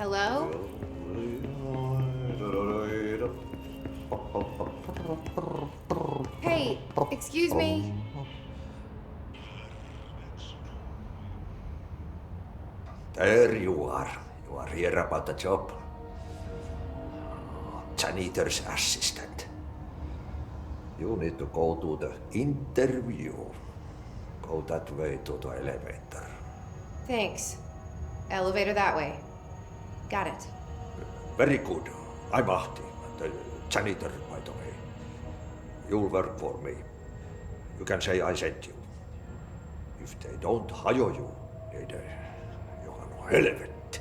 Hello? Hey, excuse me? There you are. You are here about the job. Janitor's assistant. You need to go to the interview. Go that way to the elevator. Thanks. Elevator that way. Got it. Very good. I'm Ahti, the janitor, by the way. You'll work for me. You can say I sent you. If they don't hire you, niin johan on helvetti.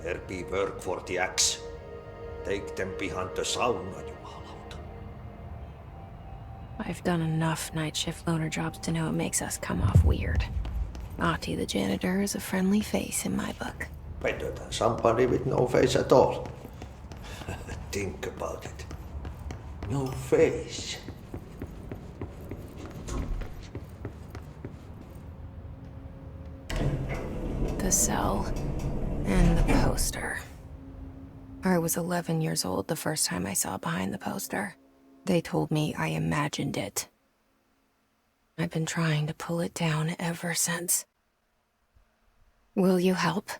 There be work for the axe. Take them behind the sauna, jumalauta. I've done enough night shift loner jobs to know it makes us come off weird. Ahti the janitor is a friendly face in my book. Better than somebody with no face at all. Think about it. No face. The cell and the poster. I was 11 years old the first time I saw behind the poster. They told me I imagined it. I've been trying to pull it down ever since. Will you help?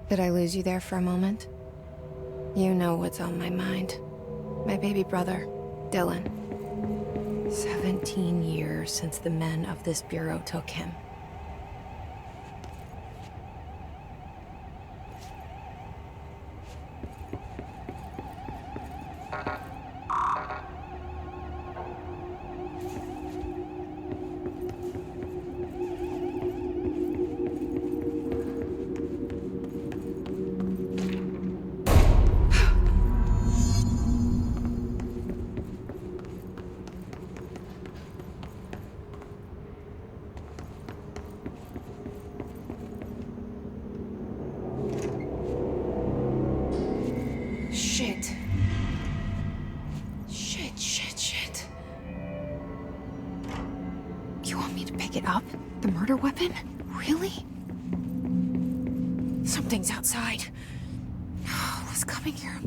Did I lose you there for a moment? You know what's on my mind. My baby brother, Dylan. 17 years since the men of this bureau took him. Shit. Shit. You want me to pick it up? The murder weapon? Really? Something's outside. What's coming here?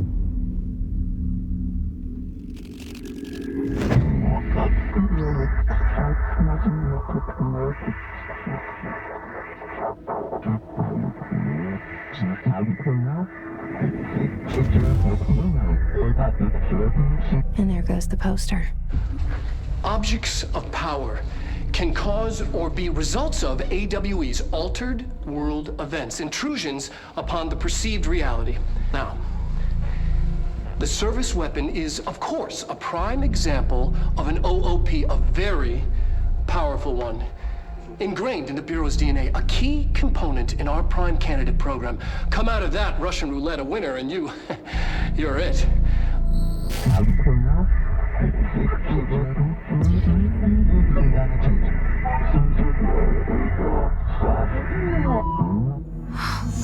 And there goes the poster. Objects of power can cause or be results of AWE's altered world events, intrusions upon the perceived reality. Now, the service weapon is, of course, a prime example of an OOP, a very powerful one. Ingrained in the Bureau's DNA, a key component in our prime candidate program. Come out of that Russian roulette a winner and you're it.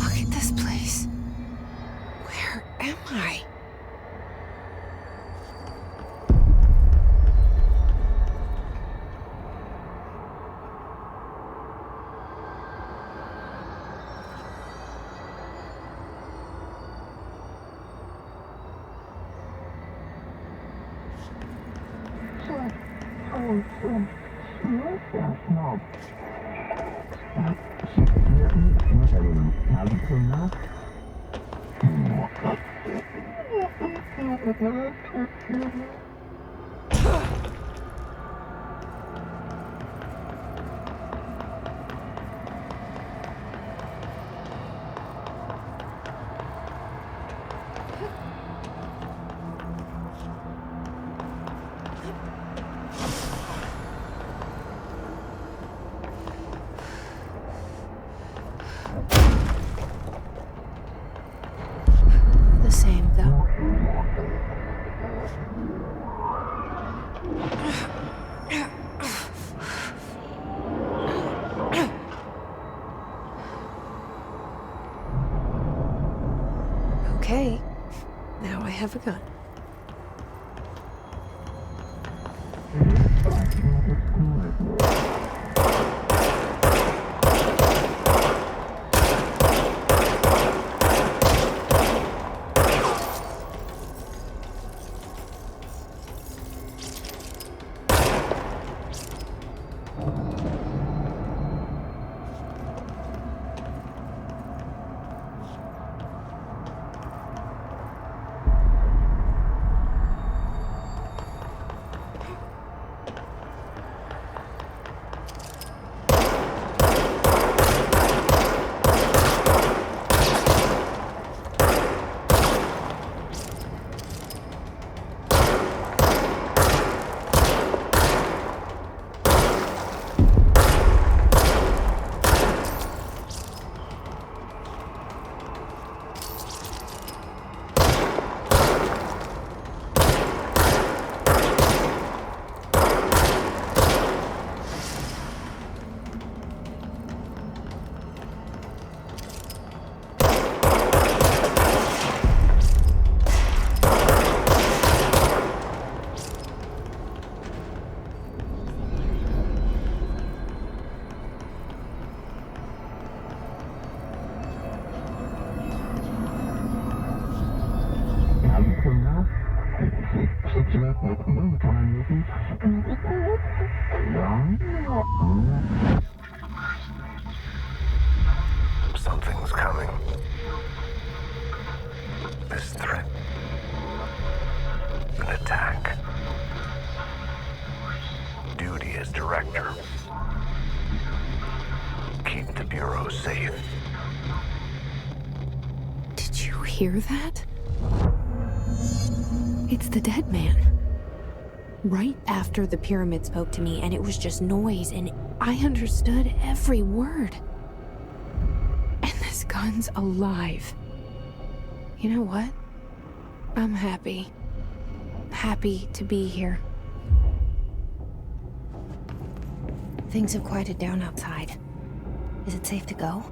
Look at this place. Where am I? The same, though. Okay, now I have a gun. Something's coming. This threat. An attack. Duty as director. Keep the Bureau safe. Did you hear that? It's the dead man. Right after the pyramid spoke to me, and it was just noise, and I understood every word. And this gun's alive. You know what? I'm happy. Happy to be here. Things have quieted down outside. Is it safe to go?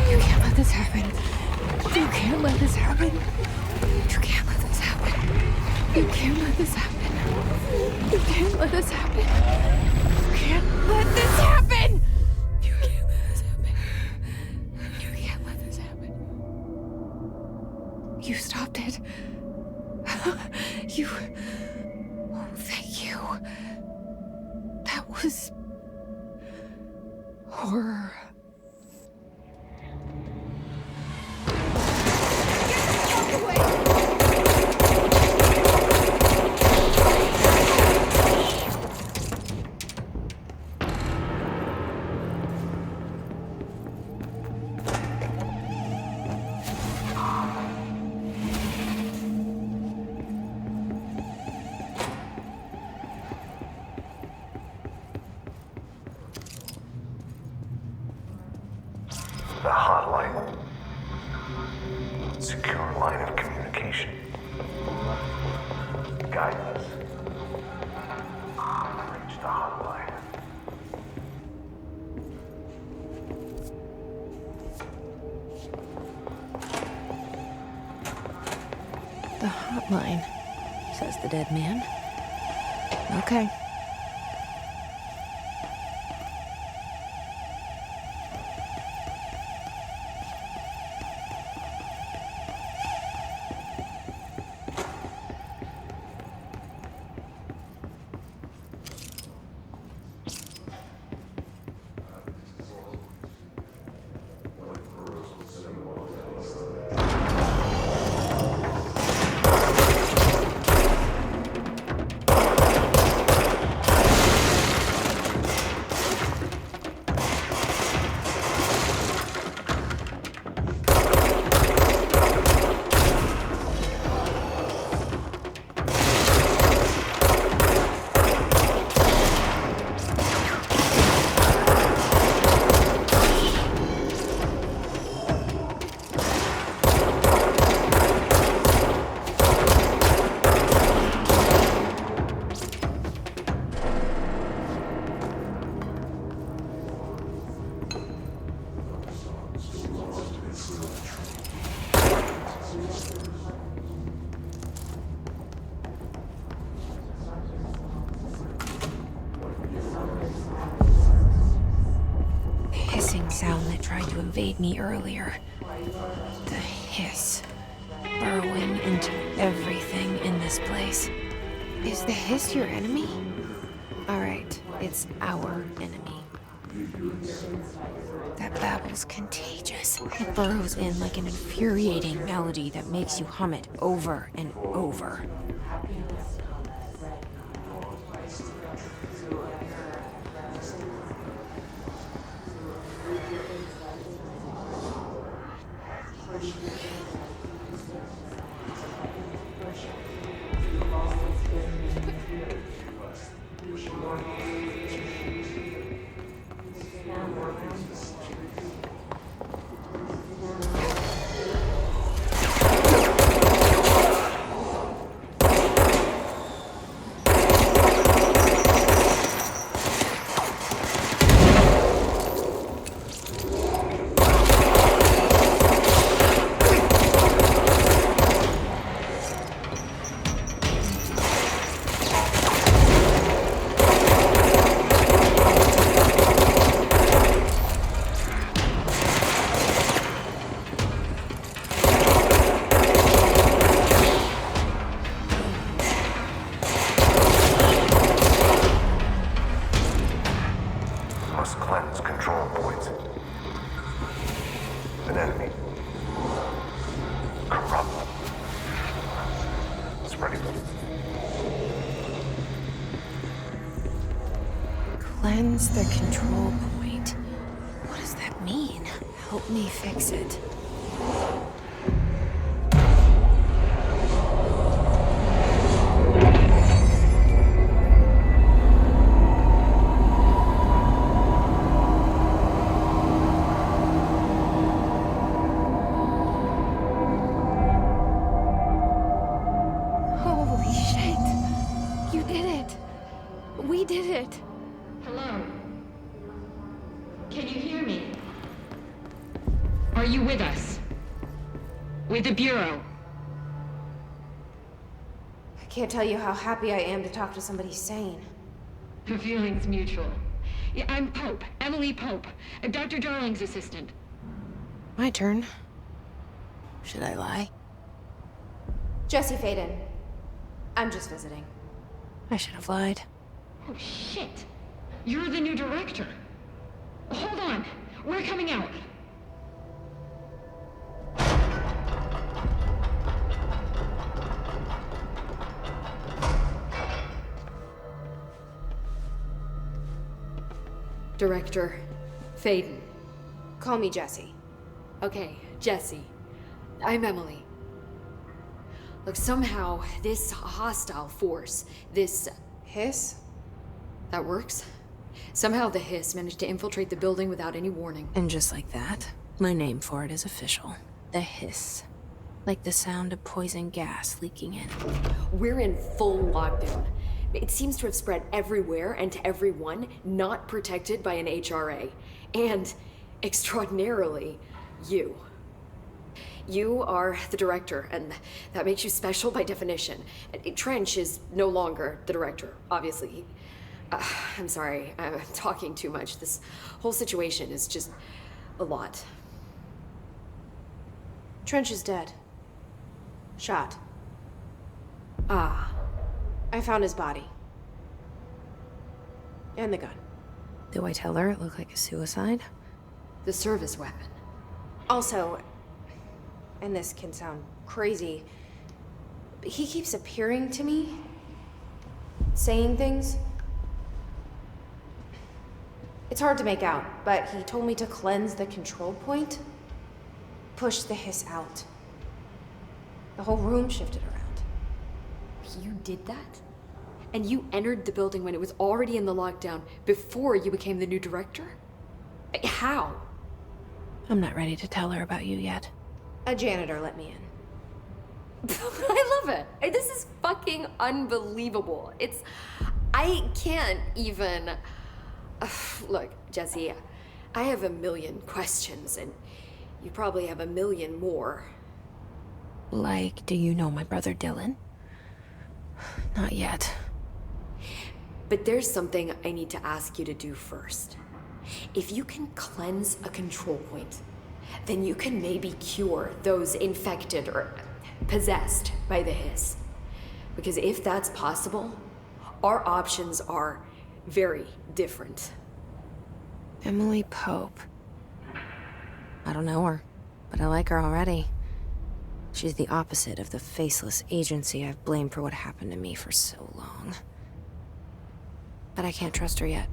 You can't let this happen. You can't let this happen. You can't let this happen. You can't let this happen. You can't let this happen. You can't let this happen. You can't let this happen. You can't let this happen. You stopped it. You... Oh, thank you. That was... horror. The hotline. Secure line of communication. Guidance. Reach the hotline. The hotline, says the dead man. Okay. to invade me earlier. The hiss. Burrowing into everything in this place. Is the hiss your enemy? Alright, it's our enemy. That babble's contagious. It burrows in like an infuriating melody that makes you hum it over and over. Must cleanse control points. An enemy. Corrupt. Spreading them. Cleanse the control point. What does that mean? Help me fix it. Holy shit. You did it. We did it. Hello? Can you hear me? Are you with us? With the Bureau? I can't tell you how happy I am to talk to somebody sane. The feeling's mutual. Yeah, I'm Pope, Emily Pope, Dr. Darling's assistant. My turn. Should I lie? Jesse Faden. I'm just visiting. I should have lied. Oh, shit. You're the new director. Hold on. We're coming out. Director Faden. Call me Jesse. Okay, Jesse. I'm Emily. Look, somehow this hostile force, this... Hiss? that works? Somehow the hiss managed to infiltrate the building without any warning. And just like that, my name for it is official. The hiss. Like the sound of poison gas leaking in. We're in full lockdown. It seems to have spread everywhere and to everyone not protected by an HRA. And, extraordinarily, you. You are the director, and that makes you special by definition. Trench is no longer the director, obviously. I'm sorry, I'm talking too much. This whole situation is just a lot. Trench is dead. Shot. Ah, I found his body. And the gun. Do I tell her it looked like a suicide? the service weapon. Also, and this can sound crazy, but he keeps appearing to me, saying things. It's hard to make out, but he told me to cleanse the control point, push the hiss out. The whole room shifted around. You did that? And you entered the building when it was already in the lockdown before you became the new director? How? I'm not ready to tell her about you yet. A janitor let me in. I love it. This is fucking unbelievable. I can't even... Look, Jesse, I have a million questions, and you probably have a million more. Like, do you know my brother Dylan? Not yet. But there's something I need to ask you to do first. If you can cleanse a control point, then you can maybe cure those infected or possessed by the hiss. Because if that's possible, our options are very different. Emily Pope. I don't know her, but I like her already. She's the opposite of the faceless agency I've blamed for what happened to me for so long. But I can't trust her yet.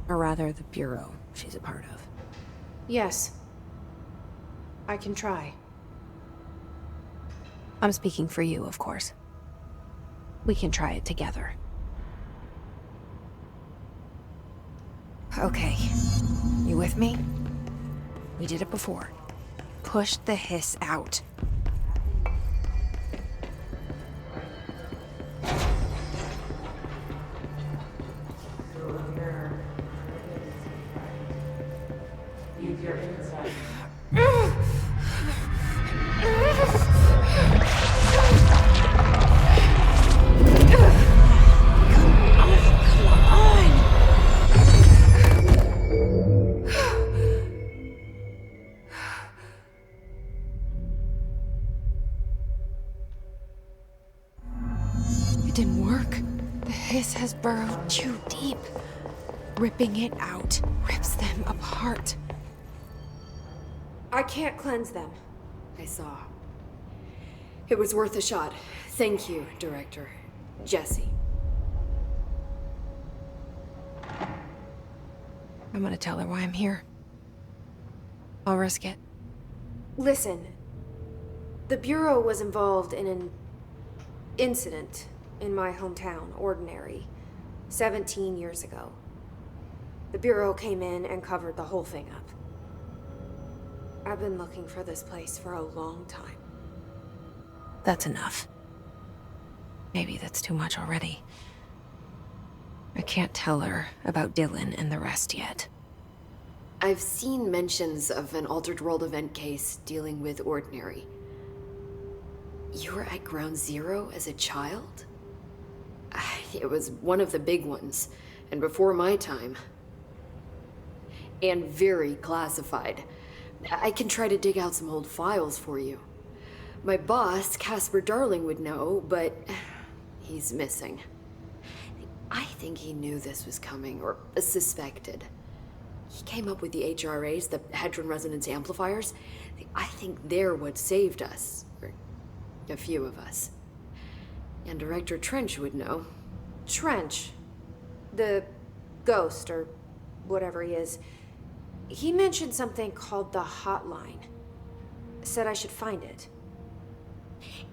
Or rather, the Bureau she's a part of. Yes. I can try. I'm speaking for you, of course. We can try it together. Okay. You with me? We did it before. Push the hiss out. It didn't work. The hiss has burrowed too deep. Ripping it out rips them apart. I can't cleanse them. I saw. It was worth a shot. Thank you, Director. Jesse. I'm gonna tell her why I'm here. I'll risk it. Listen, the Bureau was involved in an incident in my hometown, Ordinary, 17 years ago. The Bureau came in and covered the whole thing up. I've been looking for this place for a long time. That's enough. Maybe that's too much already. I can't tell her about Dylan and the rest yet. I've seen mentions of an Altered World event case dealing with Ordinary. You were at Ground Zero as a child? It was one of the big ones, and before my time. And very classified. I can try to dig out some old files for you. My boss, Casper Darling, would know, but he's missing. I think he knew this was coming, or suspected. He came up with the HRAs, the Hadron Resonance Amplifiers. I think they're what saved us, or a few of us. And Director Trench would know. Trench, the ghost, or whatever he is, he mentioned something called the Hotline. Said I should find it.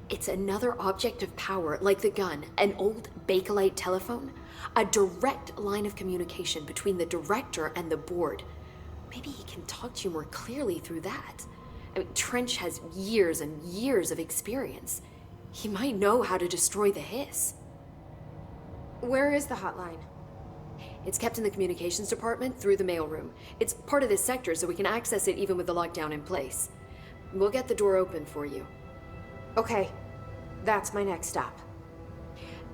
It's another object of power, like the gun, an old Bakelite telephone, a direct line of communication between the director and the board. Maybe he can talk to you more clearly through that. I mean, Trench has years and years of experience. He might know how to destroy the hiss. Where is the Hotline? It's kept in the communications department through the mailroom. It's part of this sector, so we can access it even with the lockdown in place. We'll get the door open for you. Okay, that's my next stop.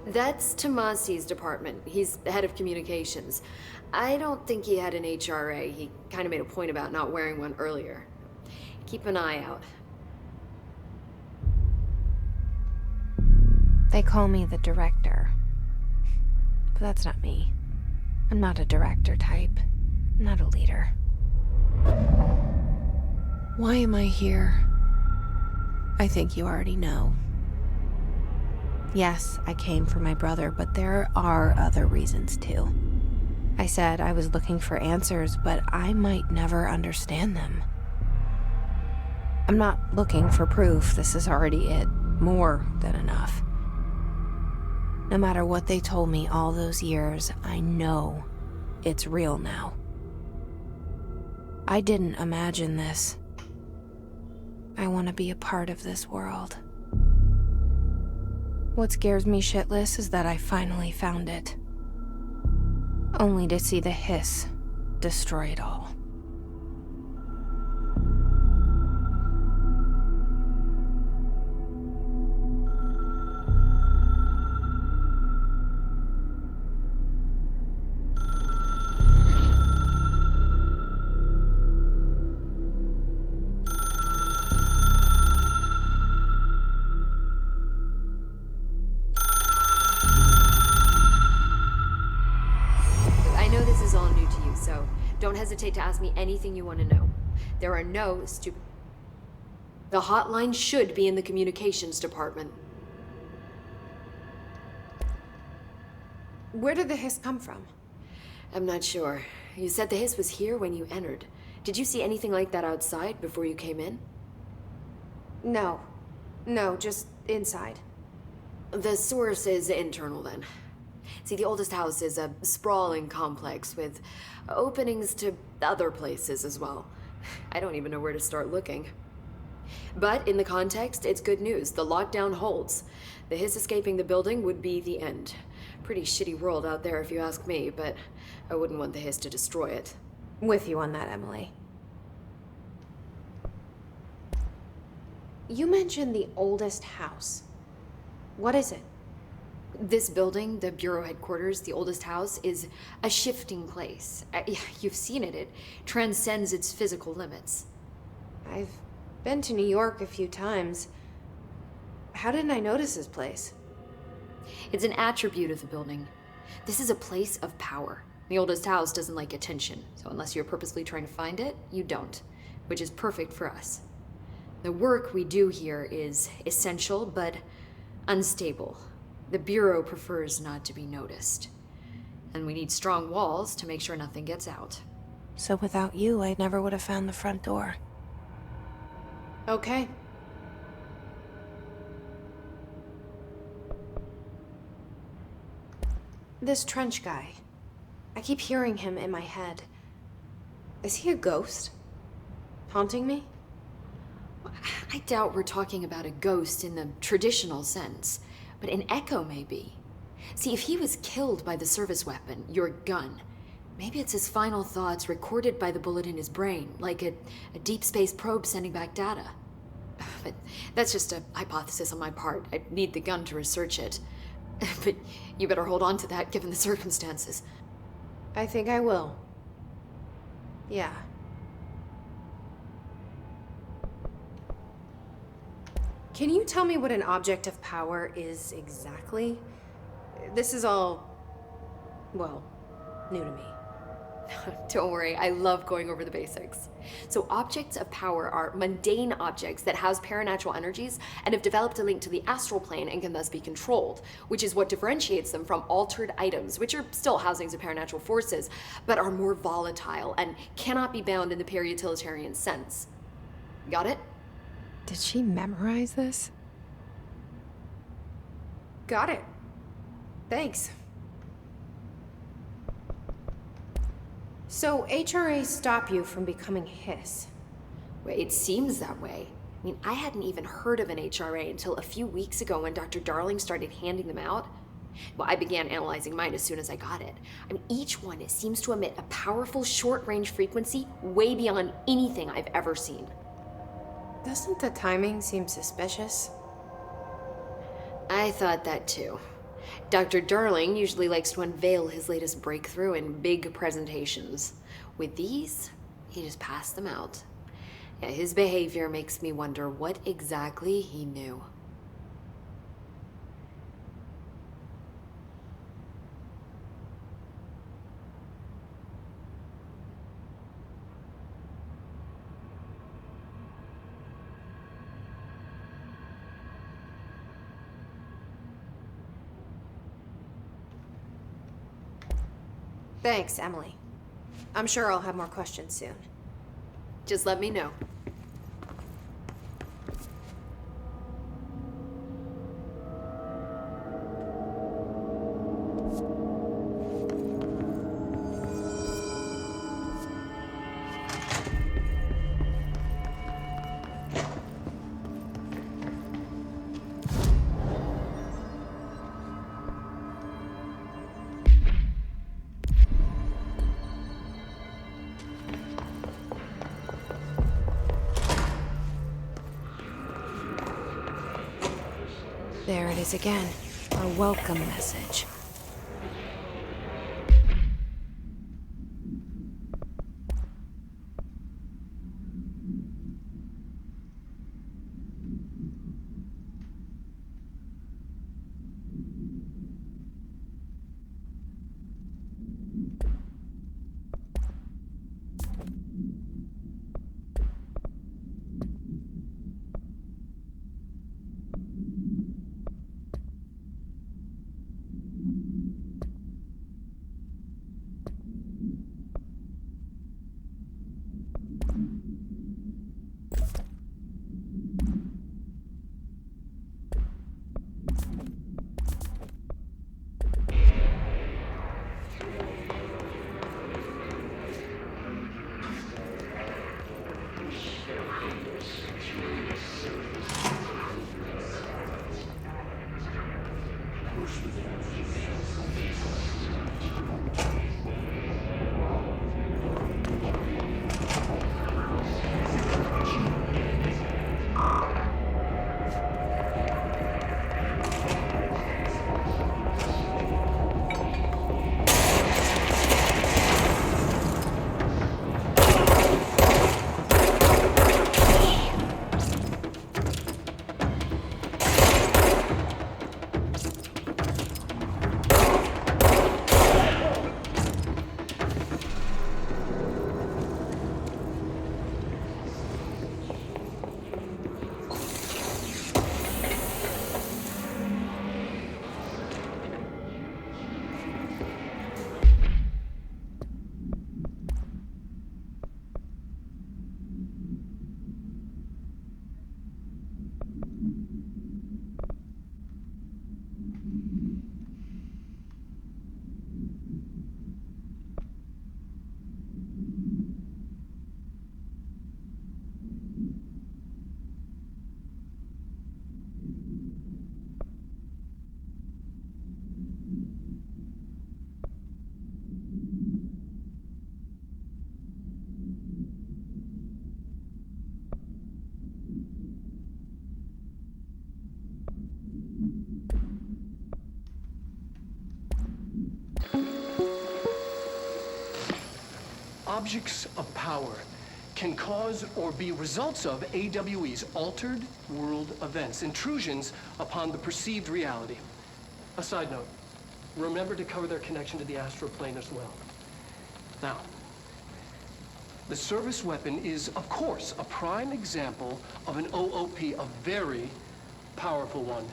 That's Tomasi's department. He's the head of communications. I don't think he had an HRA. He kind of made a point about not wearing one earlier. Keep an eye out. They call me the director. But that's not me. I'm not a director type. I'm not a leader. Why am I here? I think you already know. Yes, I came for my brother, but there are other reasons too. I said I was looking for answers, but I might never understand them. I'm not looking for proof. This is already it. More than enough. No matter what they told me all those years, I know it's real now. I didn't imagine this. I want to be a part of this world. What scares me shitless is that I finally found it. Only to see the hiss destroy it all. hesitate to ask me anything you want to know. There are no stupid... The hotline should be in the communications department. Where did the hiss come from? I'm not sure. You said the hiss was here when you entered. Did you see anything like that outside before you came in? No. No, just inside. The source is internal then. See, the oldest house is a sprawling complex with openings to other places as well. I don't even know where to start looking. But in the context, it's good news. The lockdown holds. The hiss escaping the building would be the end. Pretty shitty world out there if you ask me, but I wouldn't want the hiss to destroy it. With you on that, Emily. You mentioned the oldest house. What is it? This building, the Bureau headquarters, the oldest house, is a shifting place. You've seen it. It transcends its physical limits. I've been to New York a few times. How didn't I notice this place? It's an attribute of the building. This is a place of power. The oldest house doesn't like attention, so unless you're purposely trying to find it, you don't, which is perfect for us. The work we do here is essential, but unstable. The Bureau prefers not to be noticed. And we need strong walls to make sure nothing gets out. So without you, I never would have found the front door. Okay. This Trench guy. I keep hearing him in my head. Is he a ghost? Haunting me? I doubt we're talking about a ghost in the traditional sense, but an echo maybe. See, if he was killed by the service weapon, your gun, maybe it's his final thoughts recorded by the bullet in his brain, like a deep space probe sending back data. But that's just a hypothesis on my part. I'd need the gun to research it. But you better hold on to that given the circumstances. I think I will. Yeah. Can you tell me what an object of power is exactly? This is all, well, new to me. Don't worry, I love going over the basics. So objects of power are mundane objects that house paranatural energies and have developed a link to the astral plane and can thus be controlled, which is what differentiates them from altered items, which are still housings of paranatural forces, but are more volatile and cannot be bound in the peri-utilitarian sense. Got it? Did she memorize this? Got it. Thanks. So HRA stop you from becoming Hiss? Well, it seems that way. I mean, I hadn't even heard of an HRA until a few weeks ago when Dr. Darling started handing them out. Well, I began analyzing mine as soon as I got it. I mean, each one seems to emit a powerful short-range frequency way beyond anything I've ever seen. Doesn't the timing seem suspicious? I thought that too. Dr. Darling usually likes to unveil his latest breakthrough in big presentations. With these, he just passed them out. Yeah, his behavior makes me wonder what exactly he knew. Thanks, Emily. I'm sure I'll have more questions soon. Just let me know. There it is again. A welcome message. Objects of power can cause or be results of AWE's altered world events, intrusions upon the perceived reality. A side note, remember to cover their connection to the astral plane as well. Now, the service weapon is, of course, a prime example of an OOP, a very powerful one.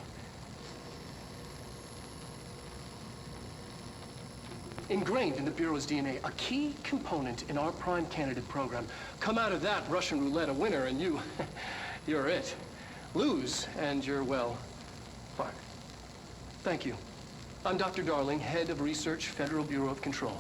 Ingrained in the Bureau's DNA, a key component in our prime candidate program. Come out of that Russian roulette a winner and you're it. Lose and you're, well, fired. Thank you. I'm Dr. Darling, head of research, Federal Bureau of Control.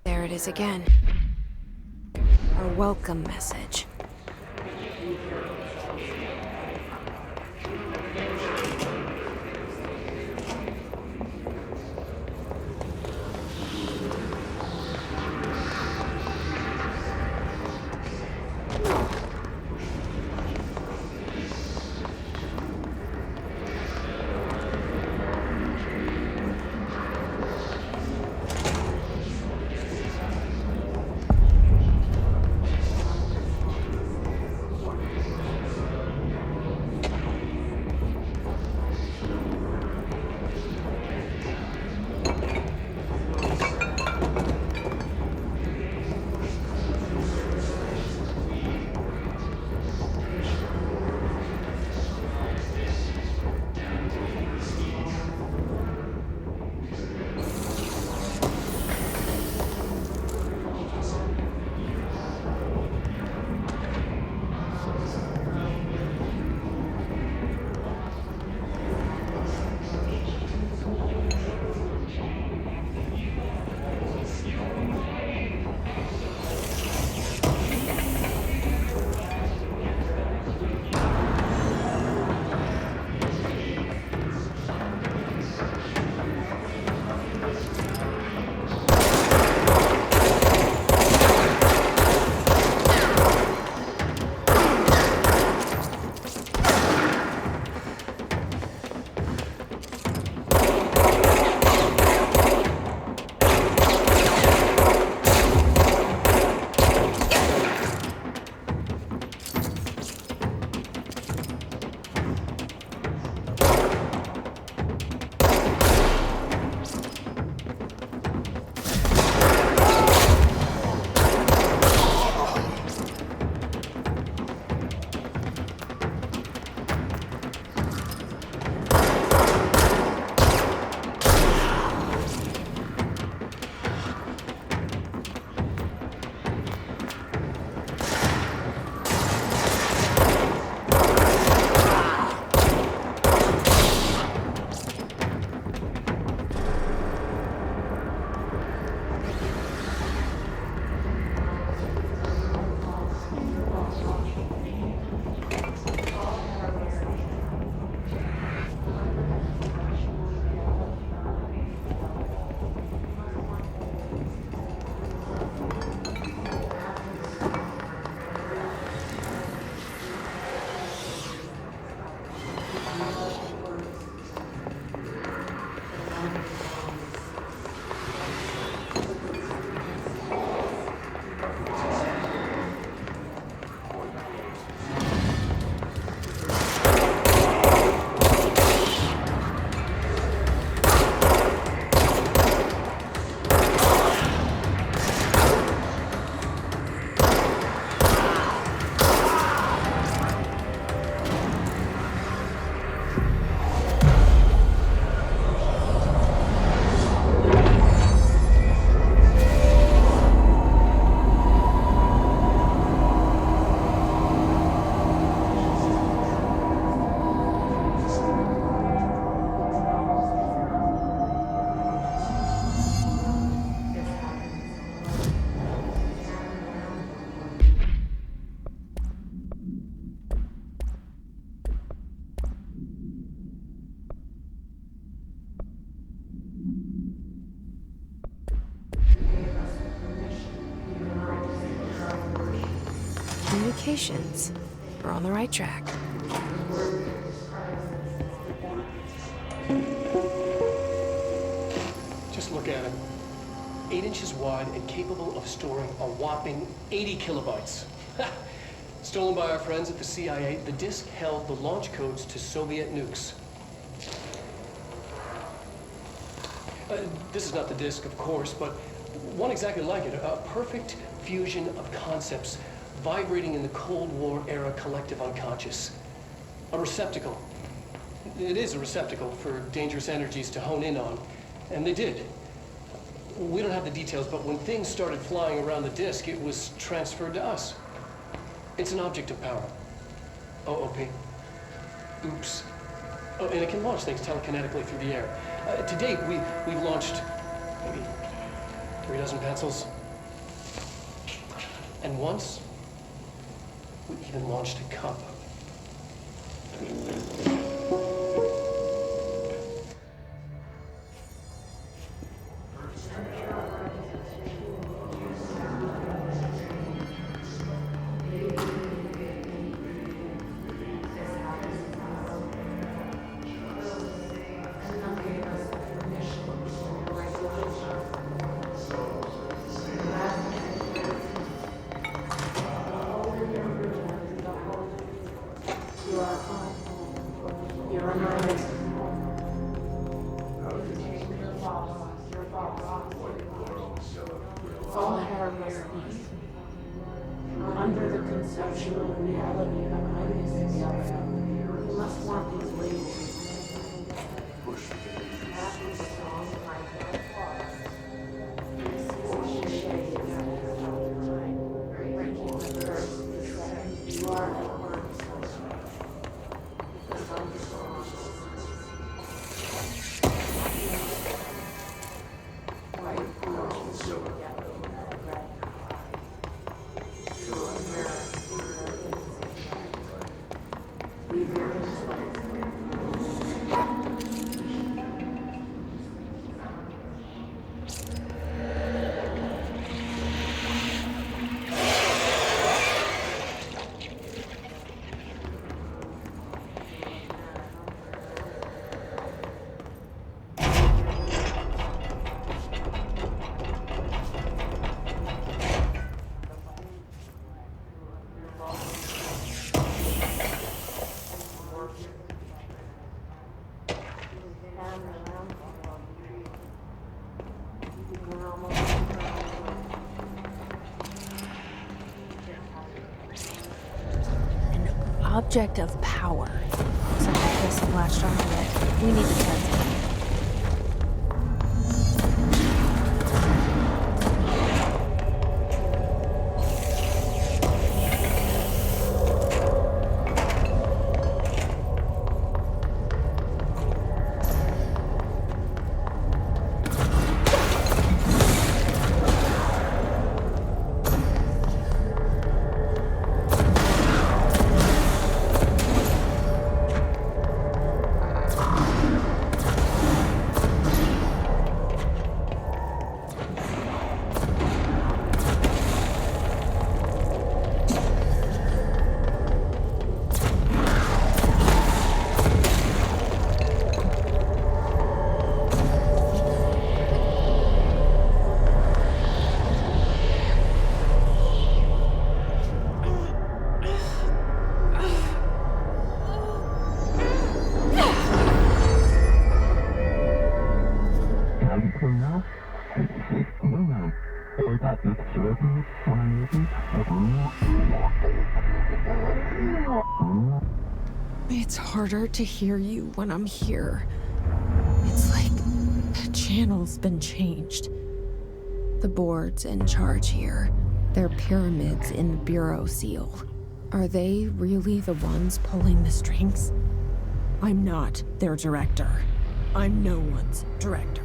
There it is again. Our welcome message. Communications. We're on the right track. Just look at it. 8 inches wide and capable of storing a whopping 80 kilobytes. Stolen by our friends at the CIA, the disk held the launch codes to Soviet nukes. This is not the disk, of course, but One exactly like it, a perfect fusion of concepts vibrating in the Cold War era collective unconscious. A receptacle. It is a receptacle for dangerous energies to hone in on, and they did. We don't have the details, but when things started flying around the disk, it was transferred to us. It's an object of power. OOP. Oops. Oh, and it can launch things telekinetically through the air. To date, we've launched maybe 3 dozen pencils. And once, we even launched a cup. All harmless peace. Under the conceptual reality of kindness and love, you must want these ways. You are at work. Object of power. Some place have latched onto it. We need to test it. It's harder to hear you when I'm here. It's like the channel's been changed. The board's in charge here. They're pyramids in the Bureau seal. Are they really the ones pulling the strings? I'm not their director. I'm no one's director.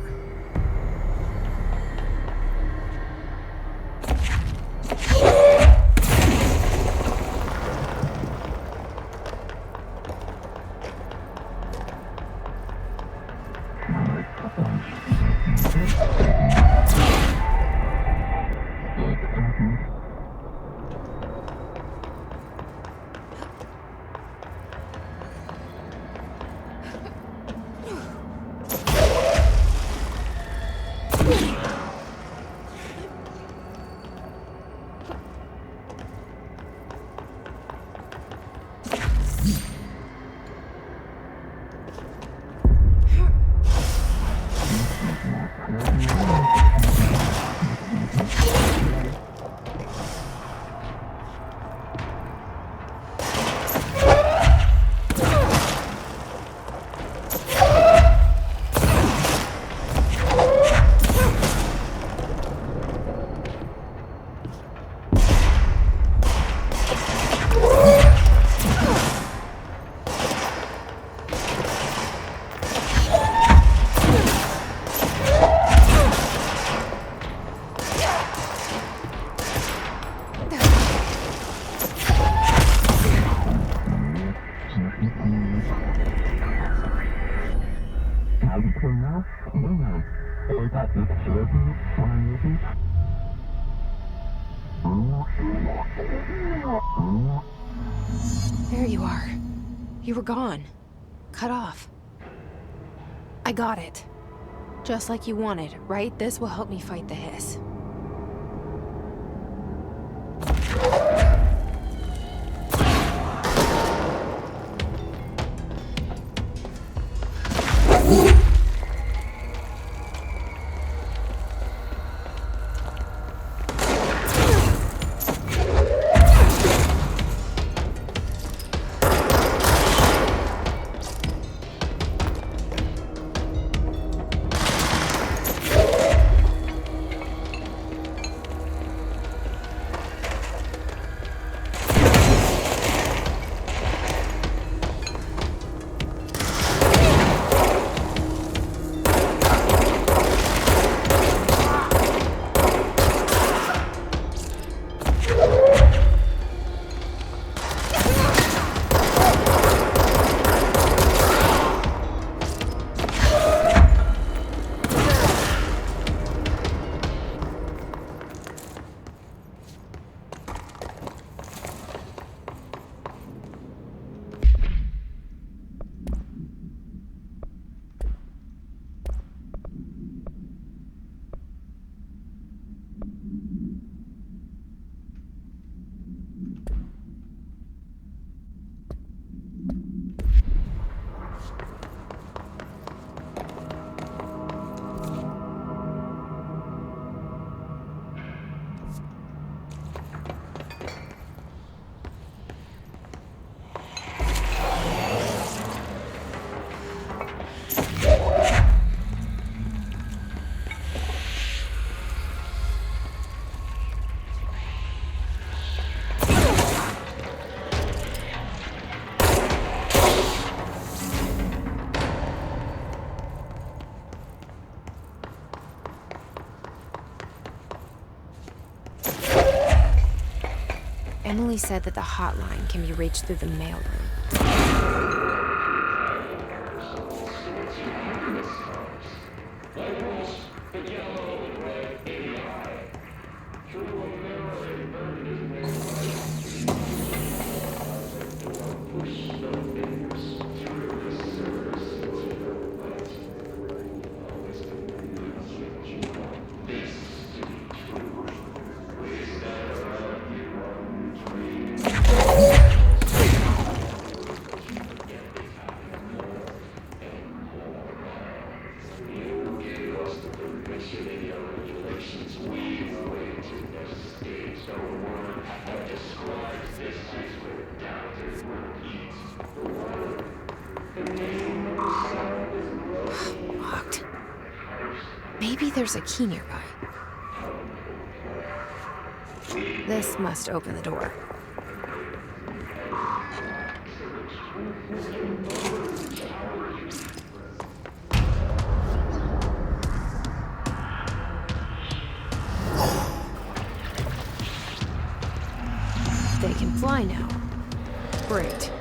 There you are. You were gone. Cut off. I got it. Just like you wanted, right? This will help me fight the hiss. Emily said that the hotline can be reached through the mailroom. Locked. Maybe there's a key nearby. This must open the door. They can fly now. Great.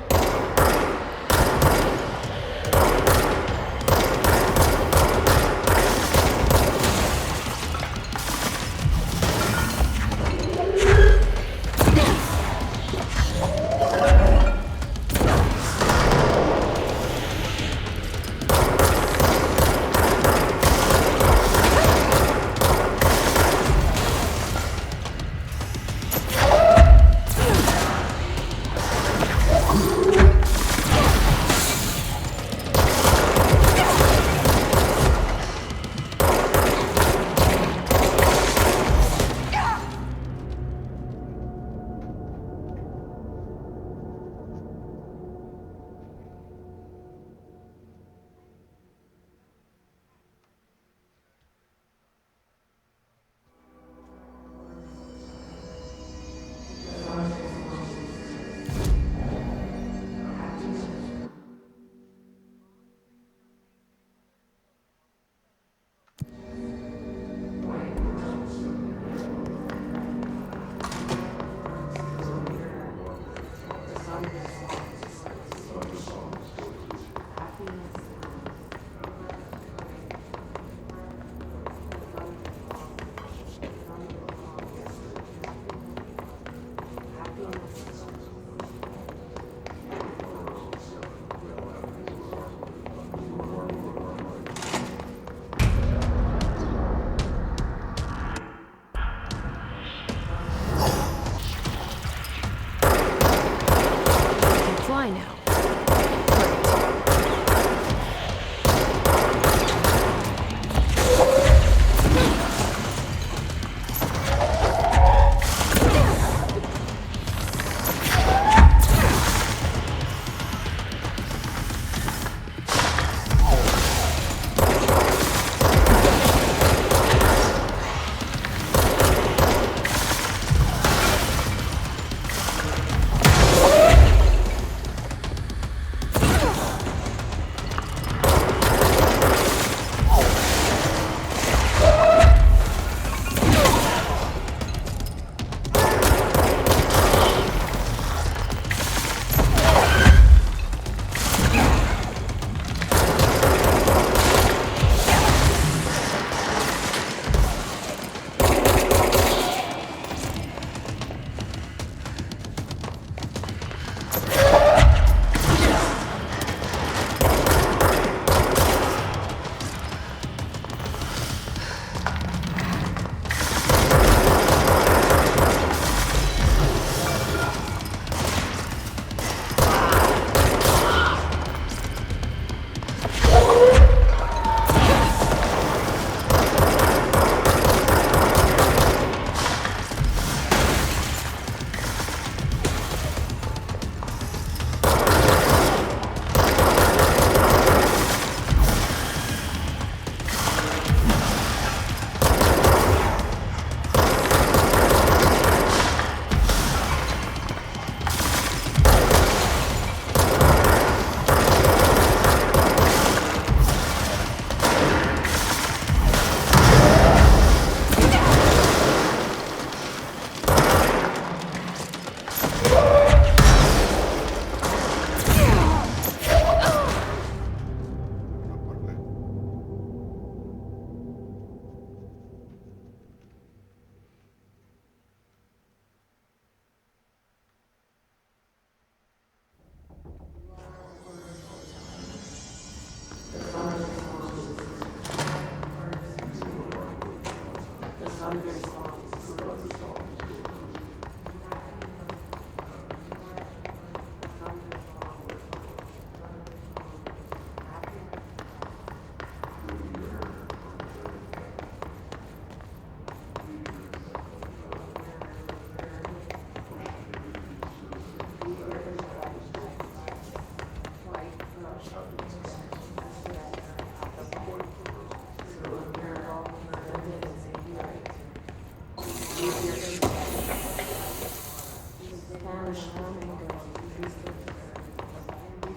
You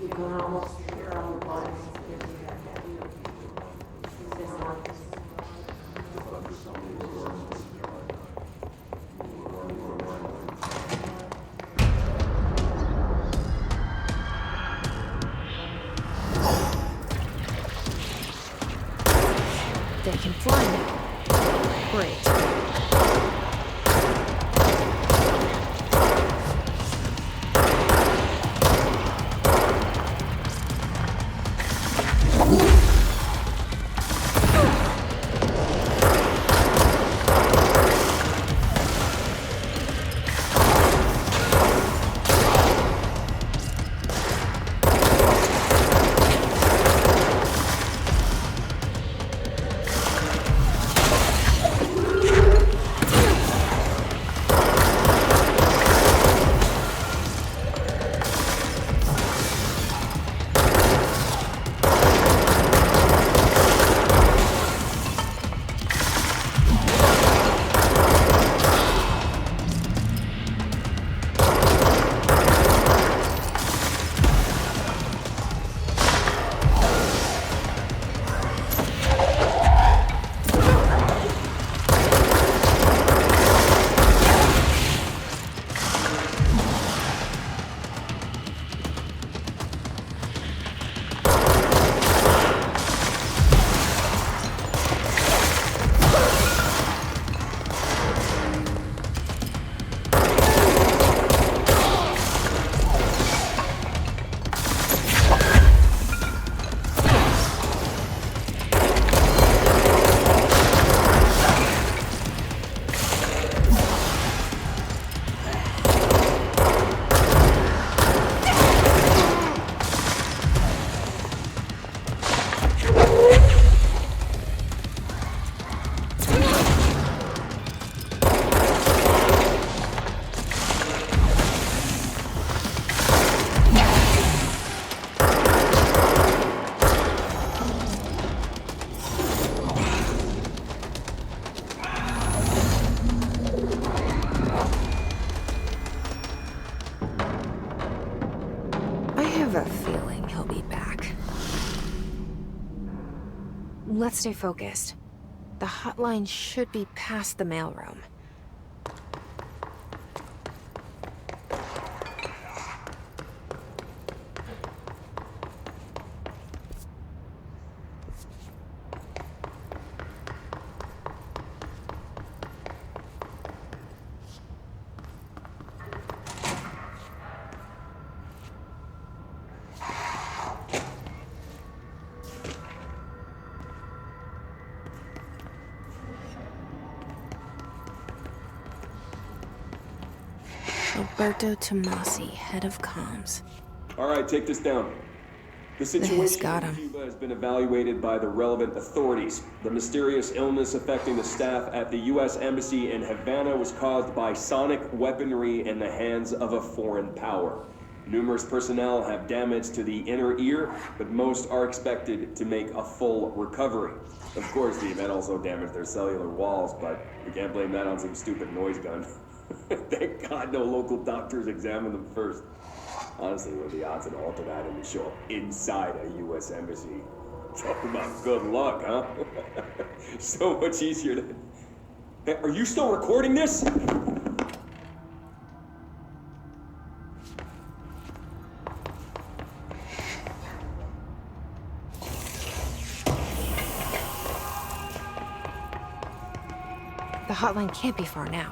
can almost hear all the voices. They can fly now. Great. I have a feeling he'll be back. Let's stay focused. The hotline should be past the mailroom. Alberto Tomasi, head of comms. All right, take this down. The situation got in him. Cuba has been evaluated by the relevant authorities. The mysterious illness affecting the staff at the U.S. Embassy in Havana was caused by sonic weaponry in the hands of a foreign power. Numerous personnel have damage to the inner ear, but most are expected to make a full recovery. Of course, the event also damaged their cellular walls, but we can't blame that on some stupid noise gun. Thank God no local doctors examined them first. Honestly, what are the odds that all of that would show up inside a U.S. embassy? Talk about good luck, huh? So much easier to... Hey, are you still recording this? The hotline can't be far now.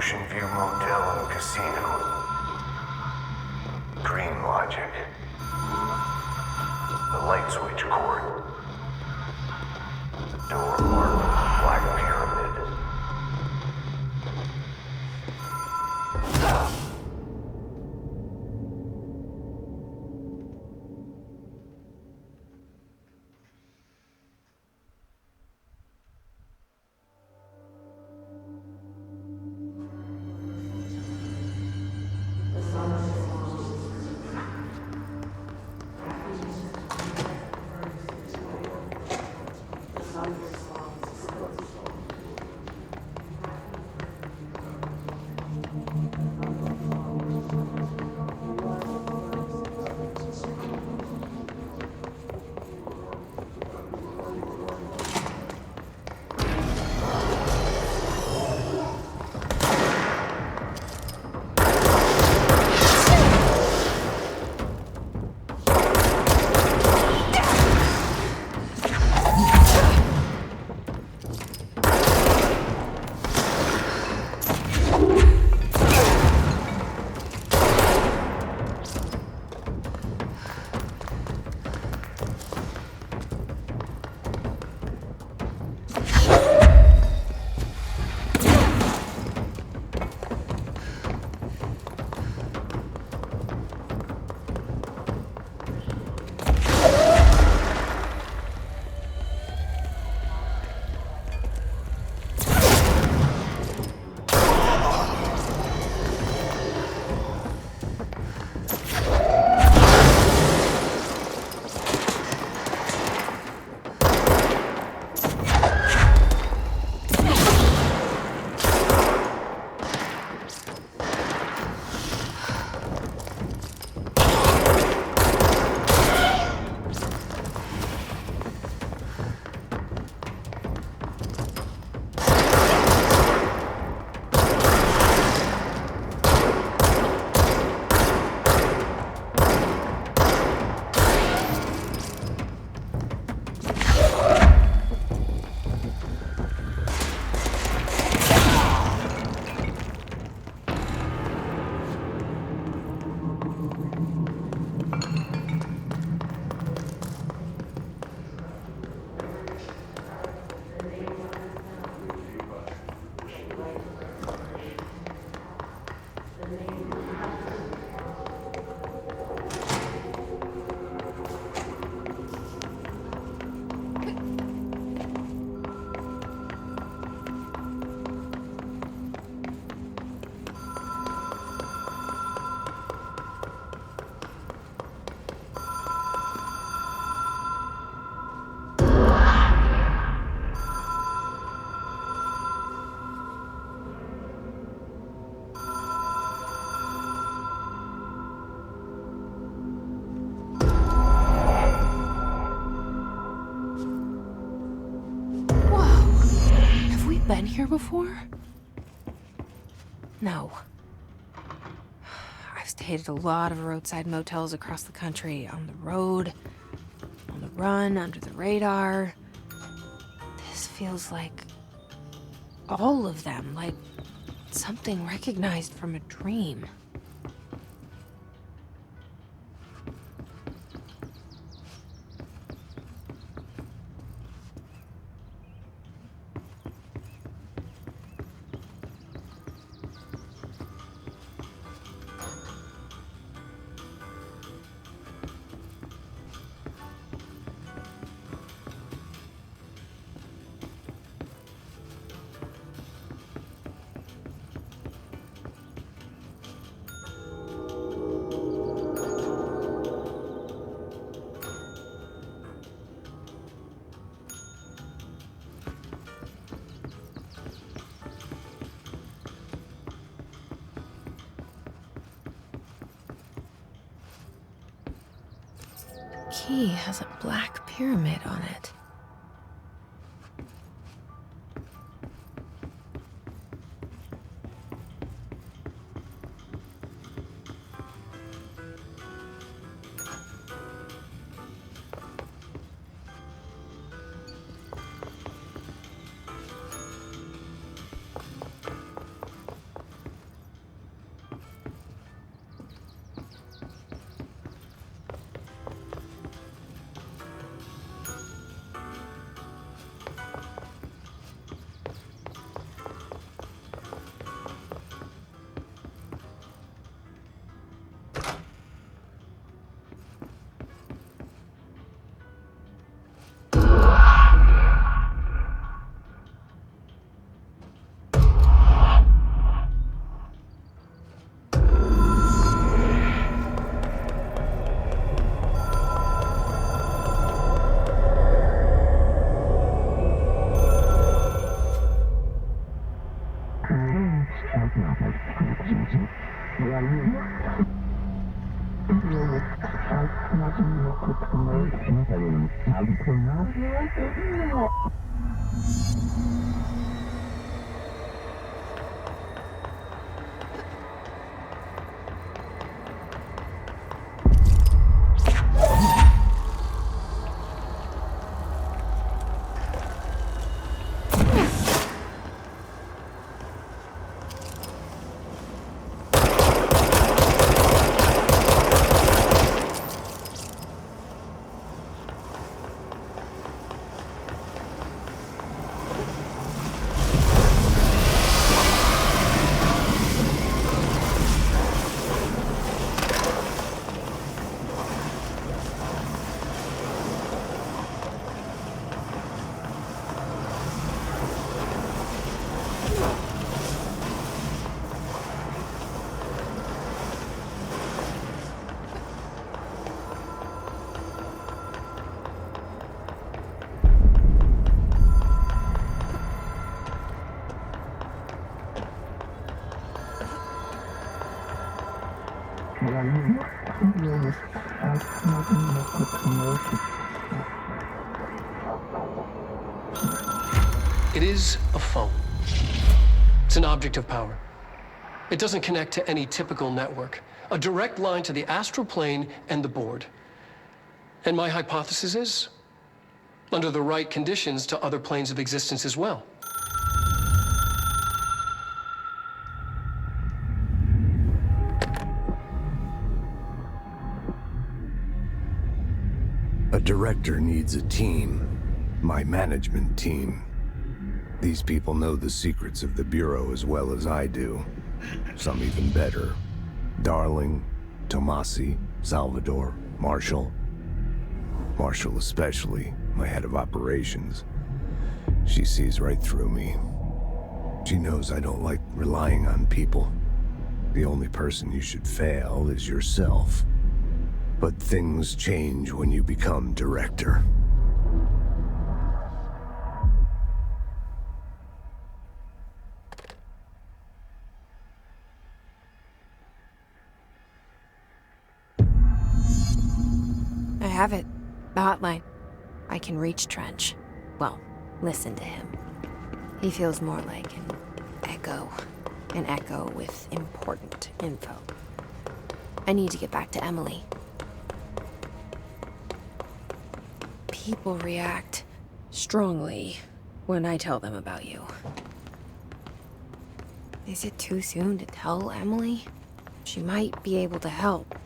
Ocean View Motel and Casino. Dream Logic. The light switch cord. The door marked Black Pyramid. Been here before? No. I've stayed at a lot of roadside motels across the country, on the road, on the run, under the radar. This feels like all of them, like something recognized from a dream. Key has a black pyramid on it. It is a phone. It's an object of power. It doesn't connect to any typical network. A direct line to the astral plane and the board. And my hypothesis is, under the right conditions, to other planes of existence as well. A director needs a team. My management team. These people know the secrets of the Bureau as well as I do. Some even better. Darling, Tomasi, Salvador, Marshall. Marshall especially, my head of operations. She sees right through me. She knows I don't like relying on people. The only person you should fail is yourself. But things change when you become director. I have it. The hotline. I can reach Trench. Well, listen to him. He feels more like an echo. An echo with important info. I need to get back to Emily. People react strongly when I tell them about you. Is it too soon to tell Emily? She might be able to help.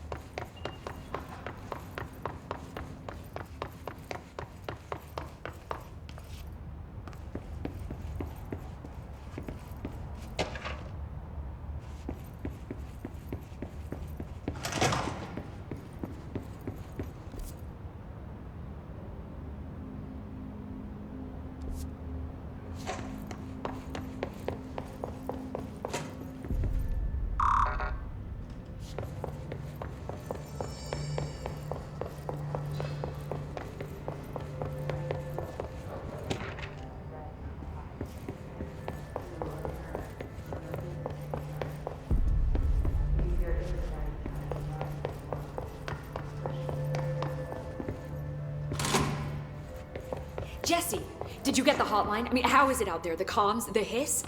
Jesse, did you get the hotline? I mean, how is it out there? The comms? The hiss?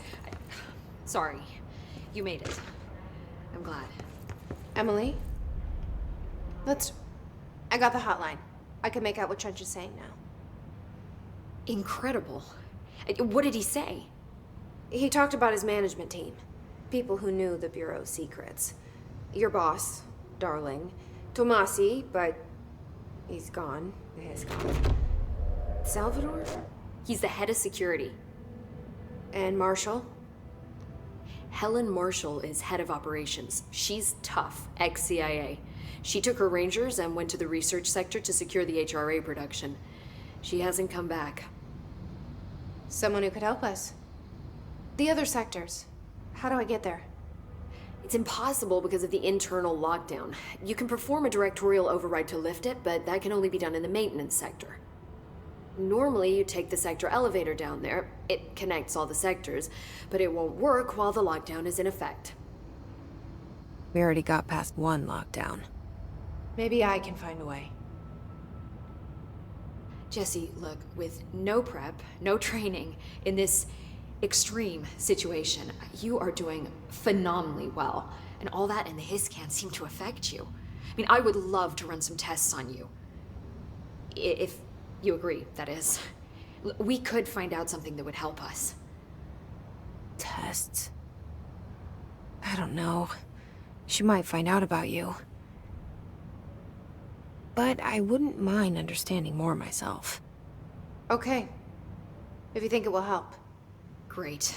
Sorry. You made it. I'm glad. Emily? I got the hotline. I can make out what Trench is saying now. Incredible. What did he say? He talked about his management team. People who knew the Bureau's secrets. Your boss, Darling. Tomasi, but he's gone. He's gone. Salvador? He's the head of security. And Marshall? Helen Marshall is head of operations. She's tough, ex-CIA. She took her Rangers and went to the research sector to secure the HRA production. She hasn't come back. Someone who could help us. The other sectors. How do I get there? It's impossible because of the internal lockdown. You can perform a directorial override to lift it, but that can only be done in the maintenance sector. Normally, you take the sector elevator down there. It connects all the sectors, but it won't work while the lockdown is in effect. We already got past one lockdown. Maybe I can find a way. Jesse, look, with no prep, no training, in this extreme situation, you are doing phenomenally well. And all that and the hiss can't seem to affect you. I mean, I would love to run some tests on you. If you agree, that is. We could find out something that would help us. Tests? I don't know. She might find out about you. But I wouldn't mind understanding more myself. Okay. If you think it will help. Great.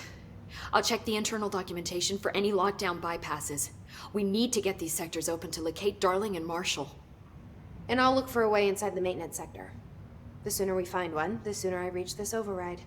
I'll check the internal documentation for any lockdown bypasses. We need to get these sectors open to locate Darling and Marshall. And I'll look for a way inside the maintenance sector. The sooner we find one, the sooner I reach this override.